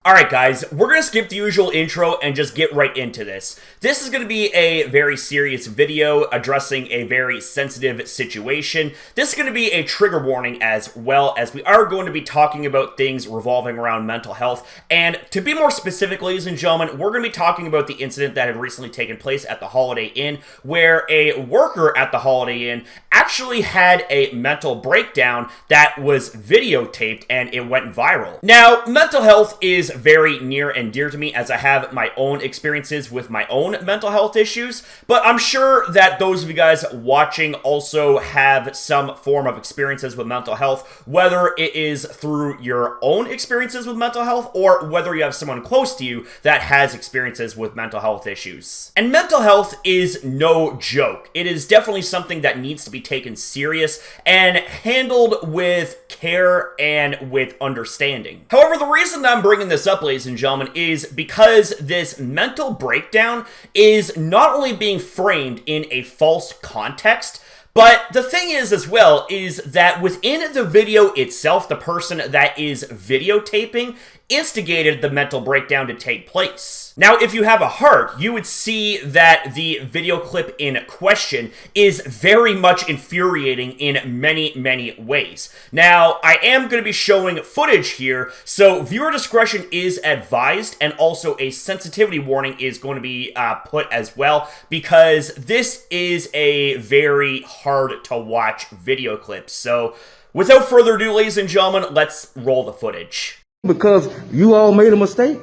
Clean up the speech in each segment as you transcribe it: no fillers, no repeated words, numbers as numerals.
Alright guys, we're going to skip the usual intro and just get right into this. This is going to be a very serious video addressing a very sensitive situation. This is going to be a trigger warning as well, as we are going to be talking about things revolving around mental health. And to be more specific, ladies and gentlemen, we're going to be talking about the incident that had recently taken place at the Holiday Inn, where a worker at the Holiday Inn actually had a mental breakdown that was videotaped and it went viral. Now, mental health is very near and dear to me, as I have my own experiences with my own mental health issues, but I'm sure that those of you guys watching also have some form of experiences with mental health, whether it is through your own experiences with mental health or whether you have someone close to you that has experiences with mental health issues. And mental health is no joke. It is definitely something that needs to be taken serious and handled with care and with understanding. However, the reason that I'm bringing this up, ladies and gentlemen, is because this mental breakdown is not only being framed in a false context, but the thing is as well is that within the video itself, the person that is videotaping instigated the mental breakdown to take place. Now, if you have a heart, you would see that the video clip in question is very much infuriating in many, many ways. Now, I am going to be showing footage here, so viewer discretion is advised, and also a sensitivity warning is going to be put as well, because this is a very hard to watch video clip. So, without further ado, ladies and gentlemen, let's roll the footage. Because you all made a mistake?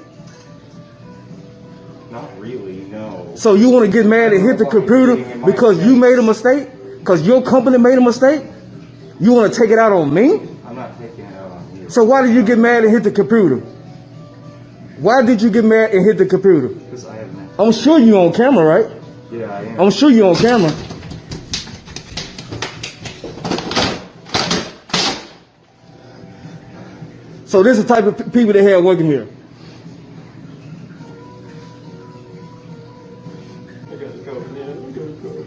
Not really, no. So you want to get mad and hit the computer because you made a mistake? Because your company made a mistake? You want to take it out on me? I'm not taking it out on you. So why did you get mad and hit the computer? Why did you get mad and hit the computer? Because I have mental. I'm sure you're on camera, right? Yeah, I am. I'm sure you're on camera. So this is the type of people they have working here. I gotta go, man. I gotta go.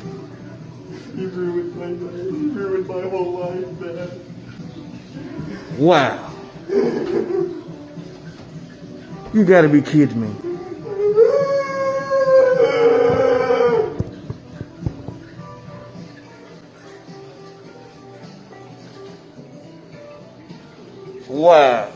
You ruined my life. You ruined my whole life, man. Wow. You gotta be kidding me. Wow.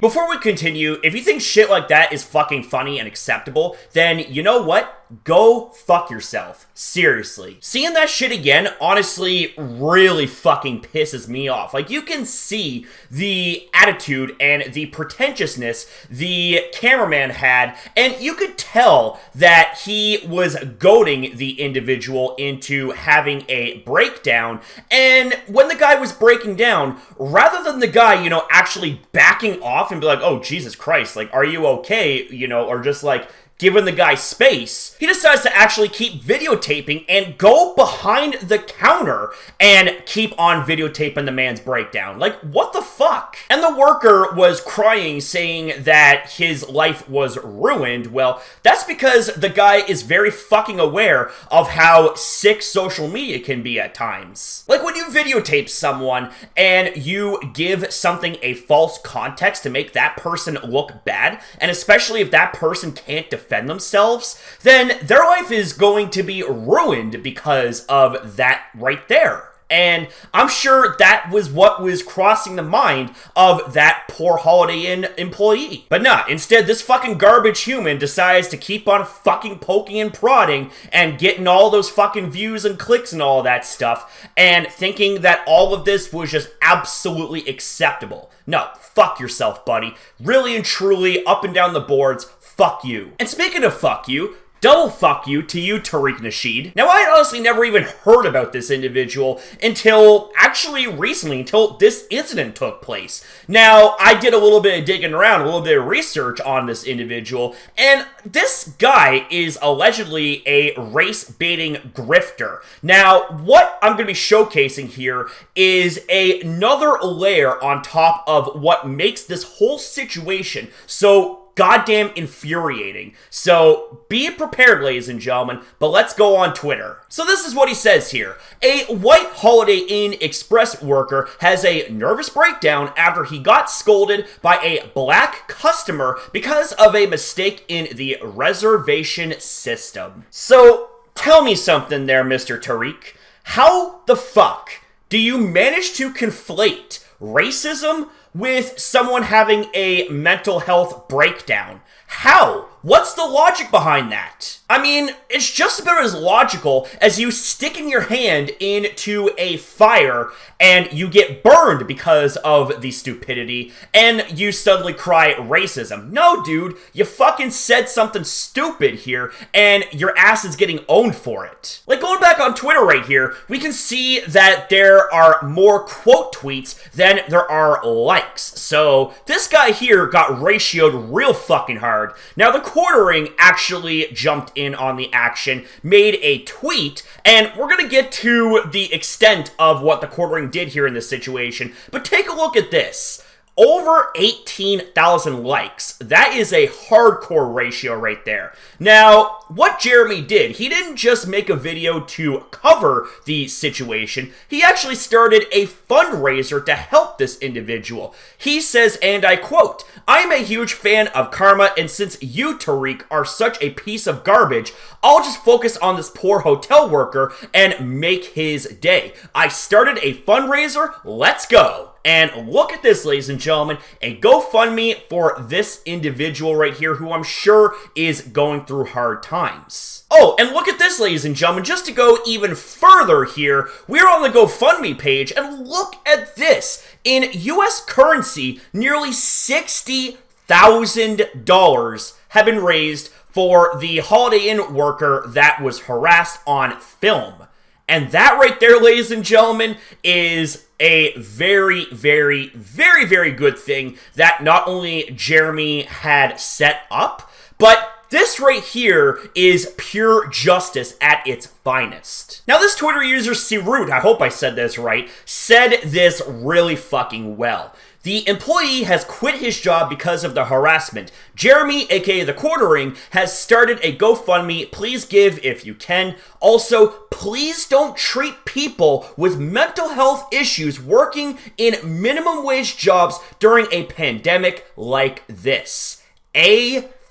Before we continue, if you think shit like that is fucking funny and acceptable, then you know what? Go fuck yourself. Seriously. Seeing that shit again, honestly, really fucking pisses me off. Like, you can see the attitude and the pretentiousness the cameraman had, and you could tell that he was goading the individual into having a breakdown, and when the guy was breaking down, rather than the guy, you know, actually backing off and be like, oh, Jesus Christ, like, are you okay, you know, or just like, giving the guy space, he decides to actually keep videotaping and go behind the counter and keep on videotaping the man's breakdown. Like, what the fuck? And the worker was crying, saying that his life was ruined. Well, that's because the guy is very fucking aware of how sick social media can be at times. Like, when you videotape someone and you give something a false context to make that person look bad, and especially if that person can't defend themselves, then their life is going to be ruined because of that right there. And I'm sure that was what was crossing the mind of that poor Holiday Inn employee. But nah, instead this fucking garbage human decides to keep on fucking poking and prodding and getting all those fucking views and clicks and all that stuff, and thinking that all of this was just absolutely acceptable. No, fuck yourself, buddy. Really and truly, up and down the boards, fuck you. And speaking of fuck you, double fuck you to you, Tariq Nasheed. Now, I had honestly never even heard about this individual until actually recently, until this incident took place. Now, I did a little bit of digging around, a little bit of research on this individual, and this guy is allegedly a race-baiting grifter. Now, what I'm going to be showcasing here is another layer on top of what makes this whole situation so goddamn infuriating. So be prepared, ladies and gentlemen, but let's go on Twitter. So this is what he says here. A white Holiday Inn Express worker has a nervous breakdown after he got scolded by a black customer because of a mistake in the reservation system. So tell me something there, Mr. Tariq. How the fuck do you manage to conflate racism with someone having a mental health breakdown? How? What's the logic behind that? I mean, it's just about as logical as you sticking your hand into a fire and you get burned because of the stupidity and you suddenly cry racism. No, dude, you fucking said something stupid here and your ass is getting owned for it. Like, going back on Twitter right here, we can see that there are more quote tweets than there are likes. So this guy here got ratioed real fucking hard. Now, TheQuartering actually jumped in on the action, made a tweet, and we're gonna get to the extent of what TheQuartering did here in this situation, but take a look at this. Over 18,000 likes. That is a hardcore ratio right there. Now, what Jeremy did, he didn't just make a video to cover the situation, he actually started a fundraiser to help this individual. He says, and I quote, "I'm a huge fan of karma, and since you, Tariq, are such a piece of garbage, I'll just focus on this poor hotel worker and make his day. I started a fundraiser, let's go." And look at this, ladies and gentlemen, a GoFundMe for this individual right here who I'm sure is going through hard times. Oh, and look at this, ladies and gentlemen, just to go even further here, we're on the GoFundMe page, and look at this. In US currency, nearly $60,000 have been raised for the Holiday Inn worker that was harassed on film. And that right there, ladies and gentlemen, is a very, very, very, very good thing that not only Jeremy had set up, but this right here is pure justice at its finest. Now, this Twitter user, Sirut, I hope I said this right, said this really fucking well. The employee has quit his job because of the harassment. Jeremy, aka TheQuartering, has started a GoFundMe. Please give if you can. Also, please don't treat people with mental health issues working in minimum wage jobs during a pandemic like this.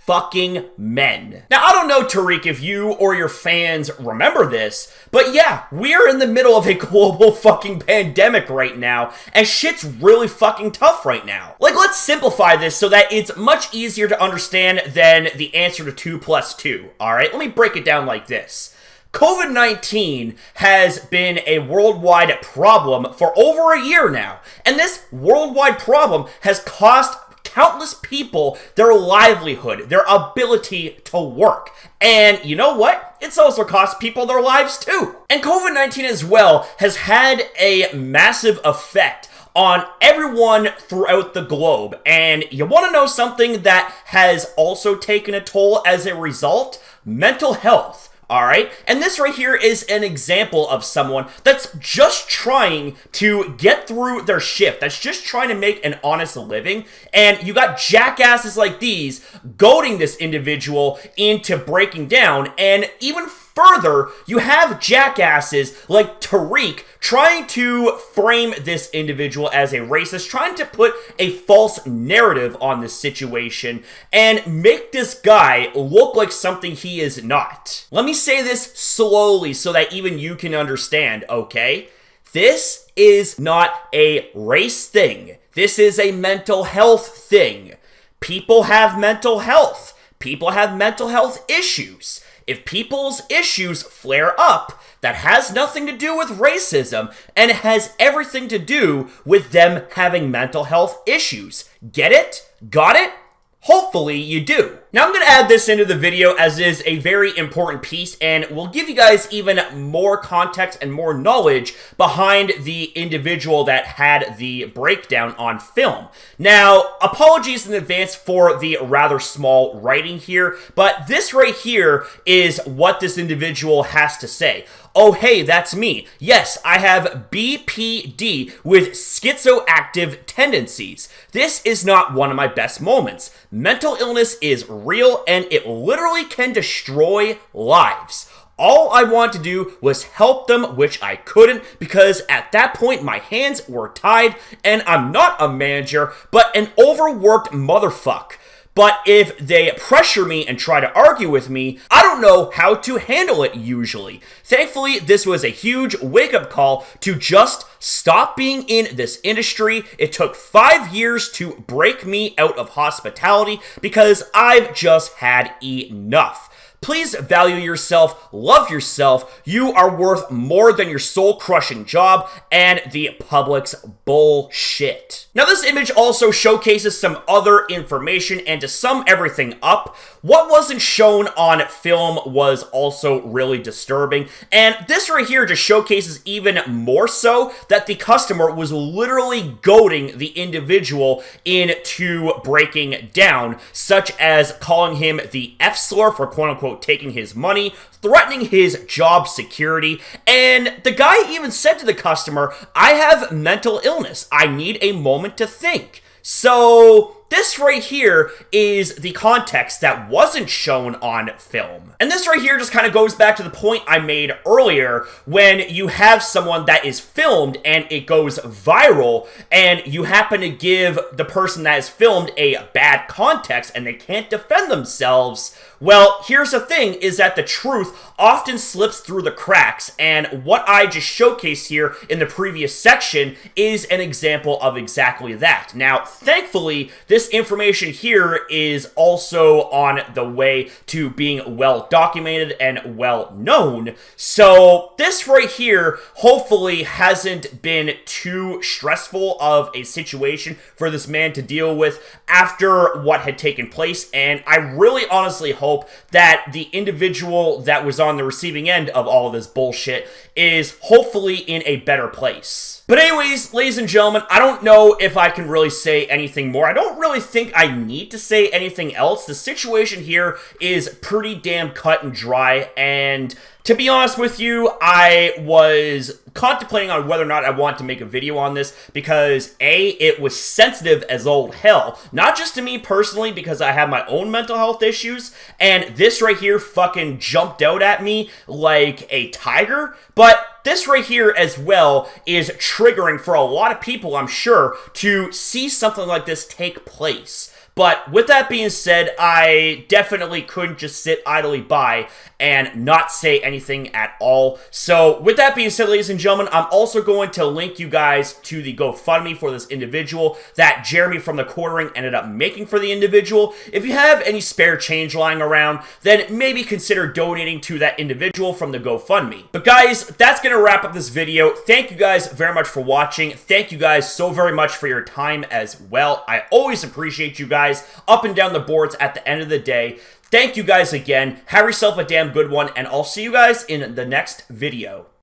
Fucking men. Now, I don't know, Tariq, if you or your fans remember this, but yeah, we're in the middle of a global fucking pandemic right now, and shit's really fucking tough right now. Like, let's simplify this so that it's much easier to understand than the answer to 2 + 2, alright? Let me break it down like this. COVID-19 has been a worldwide problem for over a year now, and this worldwide problem has cost countless people their livelihood, their ability to work. And you know what? It's also cost people their lives too. And COVID-19 as well has had a massive effect on everyone throughout the globe. And you want to know something that has also taken a toll as a result? Mental health. Alright, and this right here is an example of someone that's just trying to get through their shift, that's just trying to make an honest living, and you got jackasses like these goading this individual into breaking down, and even further, you have jackasses like Tariq trying to frame this individual as a racist, trying to put a false narrative on this situation and make this guy look like something he is not. Let me say this slowly so that even you can understand, okay? This is not a race thing. This is a mental health thing. People have mental health. People have mental health issues. If people's issues flare up, that has nothing to do with racism, and it has everything to do with them having mental health issues. Get it? Got it? Hopefully you do. Now I'm going to add this into the video as it is a very important piece and will give you guys even more context and more knowledge behind the individual that had the breakdown on film. Now, apologies in advance for the rather small writing here, but this right here is what this individual has to say. Oh hey, that's me. Yes, I have BPD with schizoactive tendencies. This is not one of my best moments. Mental illness is real and it literally can destroy lives. All I wanted to do was help them, which I couldn't because at that point my hands were tied and I'm not a manager, but an overworked motherfucker. But if they pressure me and try to argue with me, I don't know how to handle it usually. Thankfully, this was a huge wake-up call to just stop being in this industry. It took 5 years to break me out of hospitality because I've just had enough. Please value yourself, love yourself. You are worth more than your soul-crushing job and the public's bullshit. Now, this image also showcases some other information, and to sum everything up, what wasn't shown on film was also really disturbing, and this right here just showcases even more so that the customer was literally goading the individual into breaking down, such as calling him the F-slur for quote-unquote taking his money, threatening his job security, and the guy even said to the customer, I have mental illness. I need a moment to think. So this right here is the context that wasn't shown on film. And this right here just kind of goes back to the point I made earlier when you have someone that is filmed and it goes viral and you happen to give the person that is filmed a bad context and they can't defend themselves. Well, here's the thing, is that the truth often slips through the cracks, and what I just showcased here in the previous section is an example of exactly that. Now, thankfully, this information here is also on the way to being well documented and well known, so this right here hopefully hasn't been too stressful of a situation for this man to deal with after what had taken place, and I really honestly hope that the individual that was on the receiving end of all of this bullshit is hopefully in a better place. But anyways, ladies and gentlemen, I don't know if I can really say anything more. I don't really think I need to say anything else. The situation here is pretty damn cut and dry, and to be honest with you, I was contemplating on whether or not I want to make a video on this because A, it was sensitive as old hell. Not just to me personally because I have my own mental health issues, and this right here fucking jumped out at me like a tiger, but this right here as well is triggering for a lot of people, I'm sure, to see something like this take place. But with that being said, I definitely couldn't just sit idly by and not say anything at all. So with that being said, ladies and gentlemen, I'm also going to link you guys to the GoFundMe for this individual that Jeremy from TheQuartering ended up making for the individual. If you have any spare change lying around, then maybe consider donating to that individual from the GoFundMe. But guys, that's going to wrap up this video. Thank you guys very much for watching. Thank you guys so very much for your time as well. I always appreciate you guys up and down the boards at the end of the day. Thank you guys again. Have yourself a damn good one, and I'll see you guys in the next video.